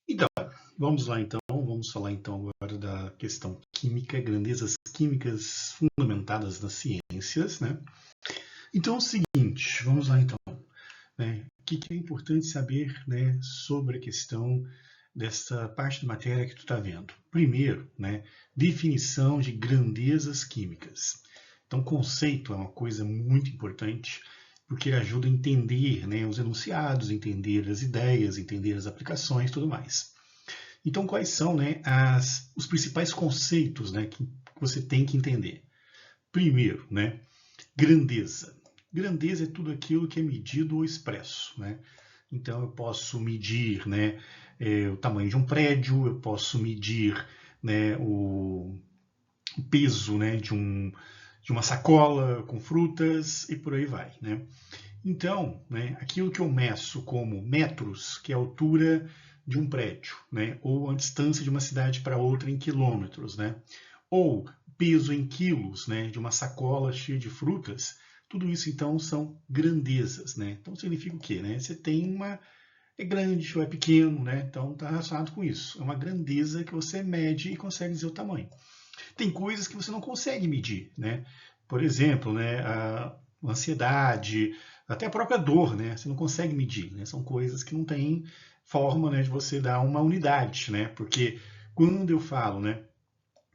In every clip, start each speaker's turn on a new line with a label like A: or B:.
A: Então, vamos lá então, vamos falar então agora da questão química, grandezas químicas fundamentadas nas ciências, né? Então é o seguinte, vamos lá então, né? O que é importante saber, né, sobre a questão dessa parte da matéria que tu está vendo? Primeiro, né, definição de grandezas químicas. Então, conceito é uma coisa muito importante, porque ajuda a entender, né, os enunciados, entender as ideias, entender as aplicações e tudo mais. Então, quais são, né, os principais conceitos, né, que você tem que entender? Primeiro, né, grandeza. Grandeza é tudo aquilo que é medido ou expresso, né? Então, eu posso medir, né, o tamanho de um prédio, eu posso medir, né, o peso, né, de uma sacola com frutas e por aí vai, né? Então, né, aquilo que eu meço como metros, que é a altura de um prédio, né, ou a distância de uma cidade para outra em quilômetros, né, ou peso em quilos, né, de uma sacola cheia de frutas, tudo isso então são grandezas, né? Então significa o quê, né? Você tem uma é grande ou é pequeno, né? Então está relacionado com isso. É uma grandeza que você mede e consegue dizer o tamanho. Tem coisas que você não consegue medir, né? Por exemplo, né, a ansiedade, até a própria dor, né? Você não consegue medir, né? São coisas que não têm forma, né, de você dar uma unidade, né? Porque quando eu falo, né,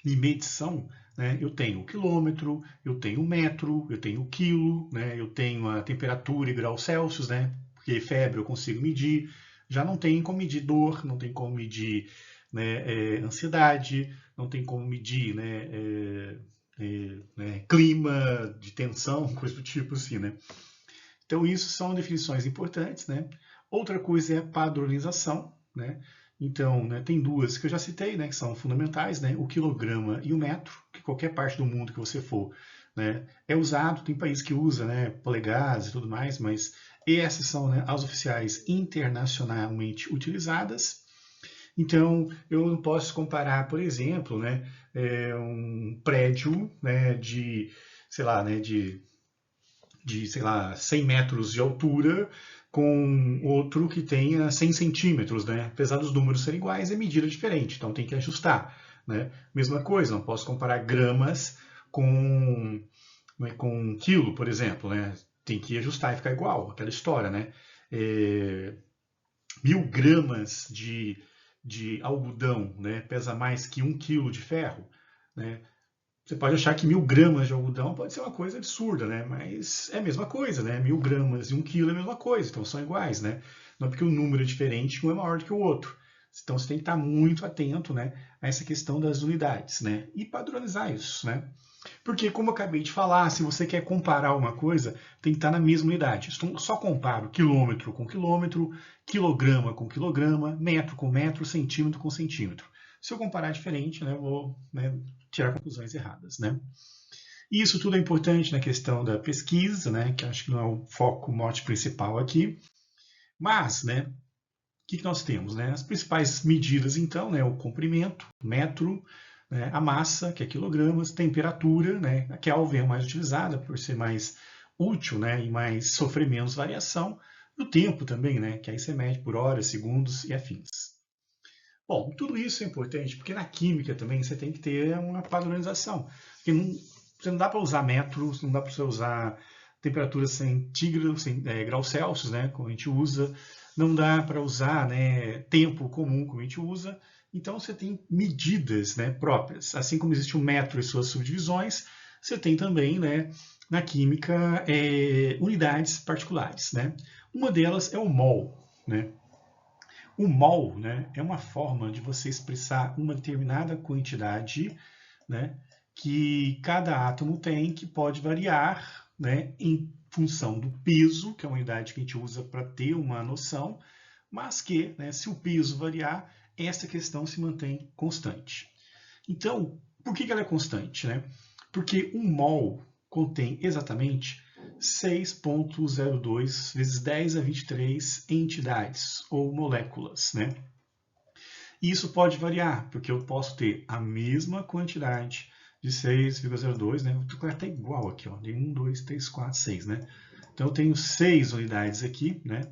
A: de medição, né, eu tenho o quilômetro, eu tenho o metro, eu tenho o quilo, né, eu tenho a temperatura em graus Celsius, né, porque febre eu consigo medir, já não tem como medir dor, não tem como medir, né, ansiedade, não tem como medir, né, clima de tensão, coisa do tipo assim, né. Então isso são definições importantes, né. Outra coisa é a padronização, né. Então, né, tem duas que eu já citei, né, que são fundamentais, né, o quilograma e o metro, que qualquer parte do mundo que você for, né, é usado. Tem país que usa, né, polegadas e tudo mais, mas essas são, né, as oficiais internacionalmente utilizadas. Então, eu não posso comparar, por exemplo, né, um prédio, né, sei lá, né, sei lá, 100 metros de altura com outro que tenha 100 centímetros, né? Apesar dos números serem iguais, é medida diferente, então tem que ajustar, né? Mesma coisa, não posso comparar gramas com, né, com um quilo, por exemplo, né? Tem que ajustar e ficar igual, aquela história, né? 1.000 gramas de algodão, né, pesa mais que 1 quilo de ferro, né? Você pode achar que 1.000 gramas de algodão pode ser uma coisa absurda, né? Mas é a mesma coisa, né? 1.000 gramas e 1 quilo é a mesma coisa, então são iguais, né? Não é porque o número é diferente, um é maior do que o outro. Então você tem que estar muito atento, né, a essa questão das unidades, né? E padronizar isso, né? Porque, como eu acabei de falar, se você quer comparar uma coisa, tem que estar na mesma unidade. Então, só comparo quilômetro com quilômetro, quilograma com quilograma, metro com metro, centímetro com centímetro. Se eu comparar diferente, né, eu vou, né, tirar conclusões erradas, né? E isso tudo é importante na questão da pesquisa, né, que acho que não é o foco, o mote principal aqui. Mas, né, o que nós temos, né? As principais medidas, então, né, o comprimento, metro, né, a massa, que é quilogramas, temperatura, né, a Kelvin é a mais utilizada por ser mais útil, né, e mais sofrer menos variação, e o tempo também, né, que aí você mede por horas, segundos e afins. Bom, tudo isso é importante porque na química também você tem que ter uma padronização. Porque você não dá para usar metros, não dá para você usar temperatura centígrados, graus Celsius, né, como a gente usa, não dá para usar, né, tempo comum, como a gente usa. Então você tem medidas, né, próprias. Assim como existe o metro e suas subdivisões, você tem também, né, na química, unidades particulares, né? Uma delas é o mol, né? O mol, né, é uma forma de você expressar uma determinada quantidade, né, que cada átomo tem, que pode variar, né, em função do peso, que é uma unidade que a gente usa para ter uma noção, mas que, né, se o peso variar, essa questão se mantém constante. Então, por que ela é constante, né? Porque um mol contém exatamente 6,02 vezes 10 a 23 entidades ou moléculas, né? E isso pode variar, porque eu posso ter a mesma quantidade de 6,02, né? O cara está igual aqui, ó. 1, 2, 3, 4, 6, né? Então eu tenho 6 unidades aqui, né?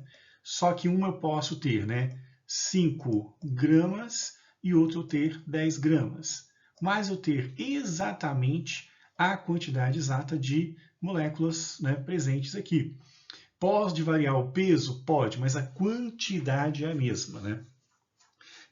A: Só que uma eu posso ter, né, 5 gramas e outro ter 10 gramas. Mas eu ter exatamente a quantidade exata de moléculas, né, presentes aqui. Pode variar o peso? Pode, mas a quantidade é a mesma, né?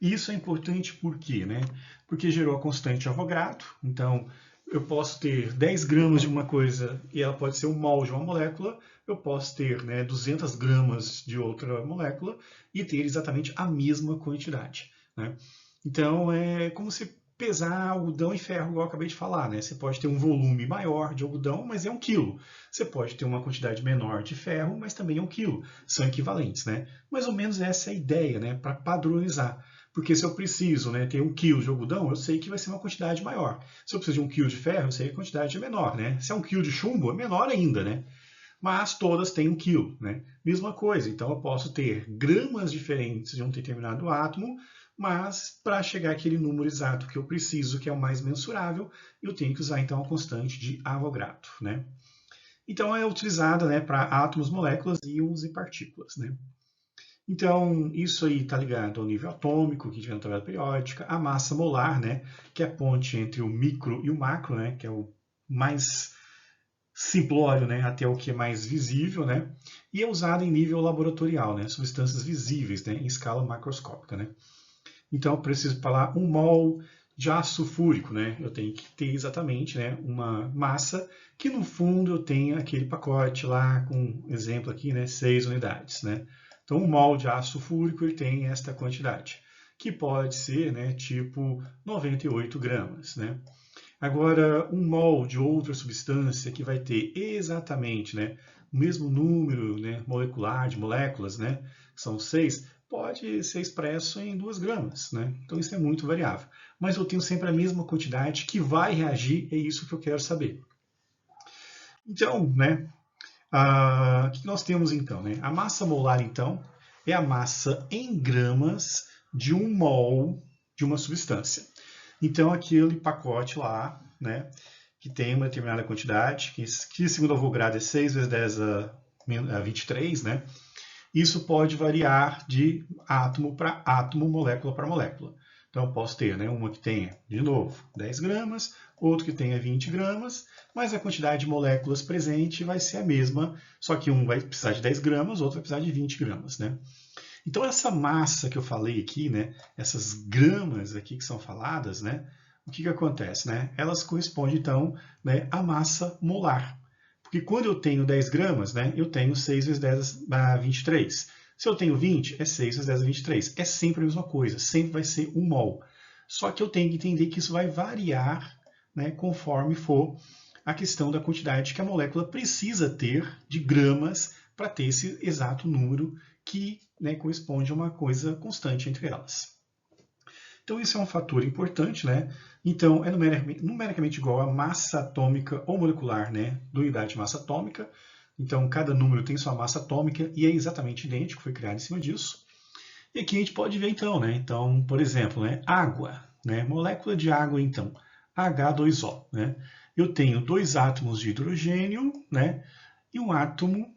A: E isso é importante por quê, né? Porque gerou a constante de Avogadro, então eu posso ter 10 gramas de uma coisa e ela pode ser um mol de uma molécula, eu posso ter, né, 200 gramas de outra molécula e ter exatamente a mesma quantidade, né? Então é como se pesar algodão e ferro, igual eu acabei de falar, né? Você pode ter um volume maior de algodão, mas é 1 quilo. Você pode ter uma quantidade menor de ferro, mas também é 1 quilo. São equivalentes, né? Mais ou menos essa é a ideia, né? Para padronizar. Porque se eu preciso, né, ter 1 quilo de algodão, eu sei que vai ser uma quantidade maior. Se eu preciso de 1 quilo de ferro, eu sei que a quantidade é menor, né? Se é 1 quilo de chumbo, é menor ainda, né? Mas todas têm 1 quilo, né? Mesma coisa, então eu posso ter gramas diferentes de um determinado átomo, mas para chegar àquele número exato que eu preciso, que é o mais mensurável, eu tenho que usar então a constante de Avogadro, né? Então é utilizada, né, para átomos, moléculas, íons e partículas, né? Então, isso aí está ligado ao nível atômico, que tiver na tabela periódica, a massa molar, né, que é a ponte entre o micro e o macro, né, que é o mais simplório, né, até o que é mais visível, né, e é usada em nível laboratorial, né, substâncias visíveis, né, em escala macroscópica, né. Então, eu preciso falar 1 mol de ácido sulfúrico, né, eu tenho que ter exatamente, né, uma massa que no fundo eu tenha aquele pacote lá com, exemplo aqui, né, 6 unidades, né. Então, 1 mol de ácido sulfúrico ele tem esta quantidade, que pode ser, né, tipo 98 gramas, né. Agora, 1 mol de outra substância que vai ter exatamente, né, o mesmo número, né, molecular de moléculas, né, que são 6, pode ser expresso em 2 gramas, né? Então isso é muito variável. Mas eu tenho sempre a mesma quantidade que vai reagir, é isso que eu quero saber. Então, né, o que nós temos então, né? A massa molar, então, é a massa em gramas de 1 mol de uma substância. Então, aquele pacote lá, né, que tem uma determinada quantidade, que segundo Avogadro é 6 vezes 10 a 23, né? Isso pode variar de átomo para átomo, molécula para molécula. Então, eu posso ter, né, uma que tenha, de novo, 10 gramas, outro que tenha 20 gramas, mas a quantidade de moléculas presente vai ser a mesma, só que um vai precisar de 10 gramas, outro vai precisar de 20 gramas, né? Então, essa massa que eu falei aqui, né, essas gramas aqui que são faladas, né, o que acontece? Né? Elas correspondem, então, né, à massa molar. Porque quando eu tenho 10 gramas, né, eu tenho 6 vezes 10 a 23. Se eu tenho 20, é 6 vezes 10 a 23. É sempre a mesma coisa, sempre vai ser 1 mol. Só que eu tenho que entender que isso vai variar, né, conforme for a questão da quantidade que a molécula precisa ter de gramas para ter esse exato número que, né, corresponde a uma coisa constante entre elas. Então, isso é um fator importante, né? Então, é numericamente igual à massa atômica ou molecular, né, da unidade de massa atômica. Então, cada número tem sua massa atômica e é exatamente idêntico, foi criado em cima disso. E aqui a gente pode ver, então, né? Então, por exemplo, né, água, né? Molécula de água, então, H2O, né? Eu tenho 2 átomos de hidrogênio, né? E um átomo,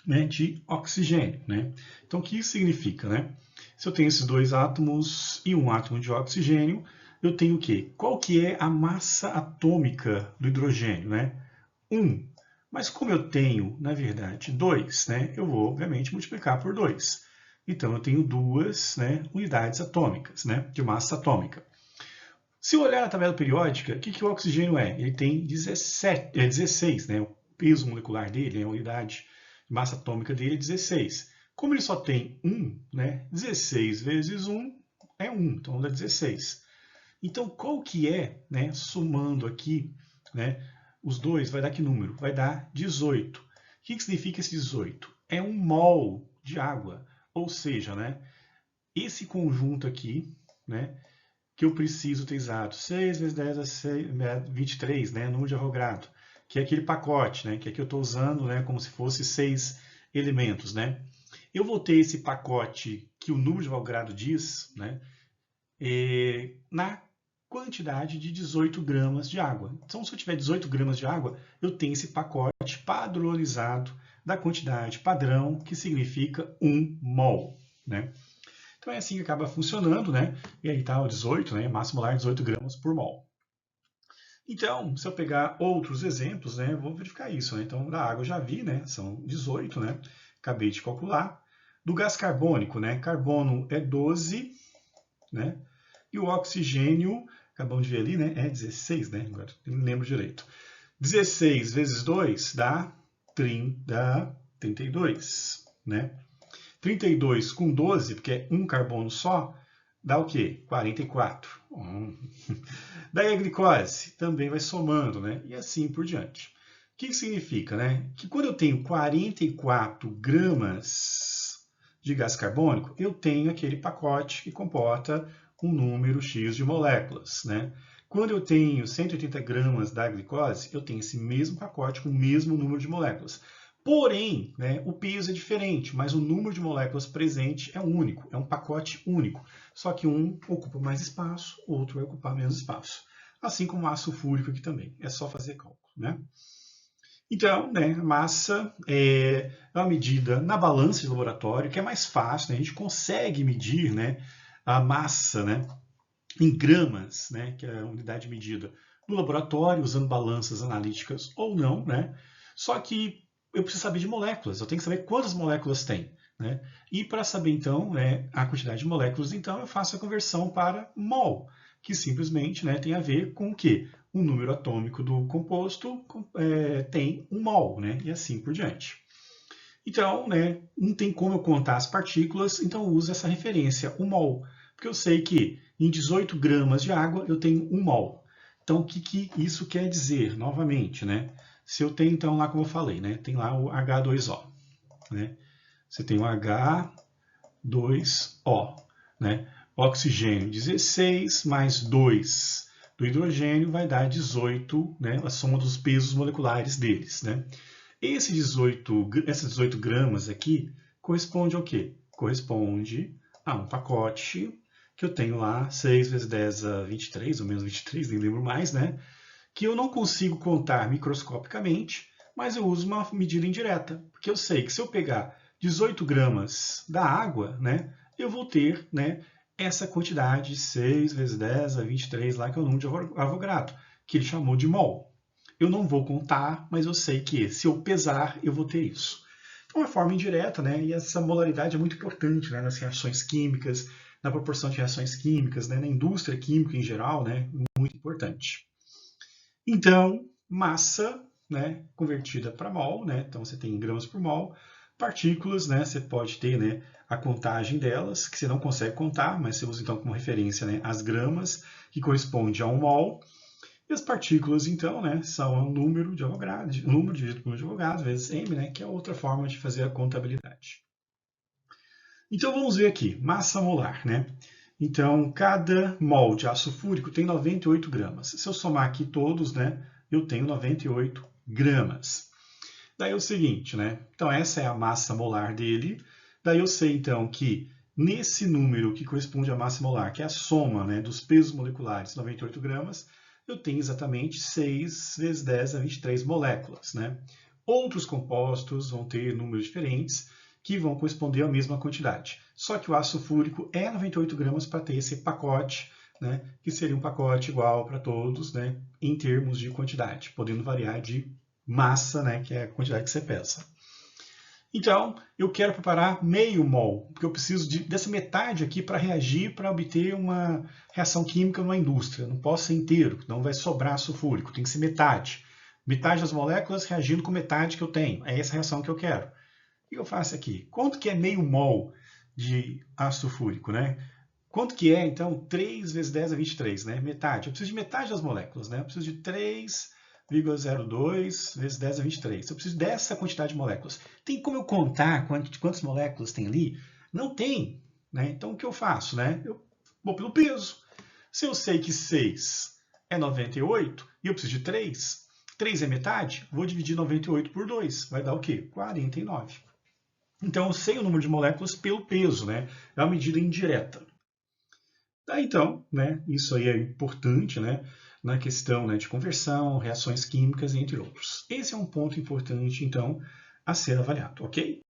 A: né, de oxigênio, né? Então, o que isso significa, né? Se eu tenho esses 2 átomos e um átomo de oxigênio, eu tenho o quê? Qual que é a massa atômica do hidrogênio, né? 1. Mas como eu tenho, na verdade, 2, né, eu vou, obviamente, multiplicar por 2. Então, eu tenho 2, né, unidades atômicas, né, de massa atômica. Se eu olhar a tabela periódica, o que o oxigênio é? Ele tem 16, né? O peso molecular dele, a unidade de massa atômica dele é 16. Como ele só tem 1, né? 16 vezes 1 é 1, então dá 16. Então, qual que é, né, somando aqui, né, os dois, vai dar que número? Vai dar 18. O que significa esse 18? É 1 mol de água, ou seja, né, esse conjunto aqui, né, que eu preciso ter exato 6 vezes 10 a 6, 23, né, número de Avogadro, que é aquele pacote, né, que aqui eu estou usando, né, como se fosse 6 elementos, né. Eu vou ter esse pacote que o número de Avogadro diz, né, na quantidade de 18 gramas de água. Então, se eu tiver 18 gramas de água, eu tenho esse pacote padronizado da quantidade padrão, que significa 1 mol, né. Então é assim que acaba funcionando, né? E aí está o 18, né? Massa molar 18 gramas por mol. Então, se eu pegar outros exemplos, né, eu vou verificar isso, né? Então, da água eu já vi, né? São 18, né? Acabei de calcular. Do gás carbônico, né? Carbono é 12, né? E o oxigênio, acabamos de ver ali, né? É 16, né? Agora não lembro direito. 16 vezes 2 dá 32, né? 32 com 12, porque é um carbono só, dá o quê? 44. Daí a glicose também vai somando, né? E assim por diante. O que significa, né? Que quando eu tenho 44 gramas de gás carbônico, eu tenho aquele pacote que comporta um número X de moléculas, né? Quando eu tenho 180 gramas da glicose, eu tenho esse mesmo pacote com o mesmo número de moléculas. Porém, né, o peso é diferente, mas o número de moléculas presente é único, é um pacote único. Só que um ocupa mais espaço, o outro vai ocupar menos espaço. Assim como o ácido fúrico aqui também. É só fazer cálculo, né? Então, né, massa é uma medida na balança de laboratório, que é mais fácil, né? A gente consegue medir, né, a massa, né, em gramas, né, que é a unidade de medida, no laboratório, usando balanças analíticas ou não, né? Só que eu preciso saber de moléculas, eu tenho que saber quantas moléculas tem, né? E para saber, então, né, a quantidade de moléculas, então, eu faço a conversão para mol, que simplesmente, né, tem a ver com o quê? O número atômico do composto tem um mol, né? E assim por diante. Então, né, não tem como eu contar as partículas, então eu uso essa referência, o mol, porque eu sei que em 18 gramas de água eu tenho 1 mol. Então, o que isso quer dizer, novamente, né? Se eu tenho, então, lá como eu falei, né, tem lá o H2O, né? Você tem o H2O, né? Oxigênio 16 mais 2 do hidrogênio vai dar 18, né? A soma dos pesos moleculares deles, né? Essas 18 gramas aqui corresponde ao quê? Corresponde a um pacote que eu tenho lá, 6 vezes 10 a 23, ou menos 23, nem lembro mais, né? Que eu não consigo contar microscopicamente, mas eu uso uma medida indireta, porque eu sei que se eu pegar 18 gramas da água, né, eu vou ter, né, essa quantidade de 6 vezes 10 a 23, lá, que é o número de Avogadro, que ele chamou de mol. Eu não vou contar, mas eu sei que se eu pesar, eu vou ter isso. Então, é uma forma indireta, né? E essa molaridade é muito importante, né, nas reações químicas, na proporção de reações químicas, né, na indústria química em geral, né? Muito importante. Então, massa, né, convertida para mol, né? Então você tem gramas por mol. Partículas, né? Você pode ter, né, a contagem delas, que você não consegue contar, mas você usa então como referência, né, as gramas, que corresponde a 1 mol. E as partículas, então, né, são o número de Avogadro, número dividido por número de Avogadro, vezes m, né, que é outra forma de fazer a contabilidade. Então vamos ver aqui, massa molar, né? Então, cada mol de ácido fúrico tem 98 gramas. Se eu somar aqui todos, né, eu tenho 98 gramas. Daí é o seguinte, né? Então, essa é a massa molar dele. Daí eu sei, então, que nesse número que corresponde à massa molar, que é a soma, né, dos pesos moleculares, 98 gramas, eu tenho exatamente 6 vezes 10 a 23 moléculas, né? Outros compostos vão ter números diferentes, que vão corresponder à mesma quantidade. Só que o ácido fúrico é 98 gramas para ter esse pacote, né, que seria um pacote igual para todos, né, em termos de quantidade, podendo variar de massa, né, que é a quantidade que você pesa. Então, eu quero preparar meio mol, porque eu preciso dessa metade aqui para reagir, para obter uma reação química numa indústria. Não posso ser inteiro, não vai sobrar sulfúrico, tem que ser metade. Metade das moléculas reagindo com metade que eu tenho. É essa reação que eu quero. O que eu faço aqui? Quanto que é meio mol de ácido fúrico, né? Quanto que é, então, 3 vezes 10 a 23, né? Metade. Eu preciso de metade das moléculas, né? Eu preciso de 3,02 vezes 10 a 23. Eu preciso dessa quantidade de moléculas. Tem como eu contar quantas moléculas tem ali? Não tem, né? Então, o que eu faço, né? Eu vou pelo peso. Se eu sei que 6 é 98 e eu preciso de 3, 3 é metade, vou dividir 98 por 2. Vai dar o quê? 49. Então, eu sei o número de moléculas pelo peso, né? É uma medida indireta. Daí, então, né, isso aí é importante, né, na questão, né, de conversão, reações químicas, entre outros. Esse é um ponto importante, então, a ser avaliado, ok?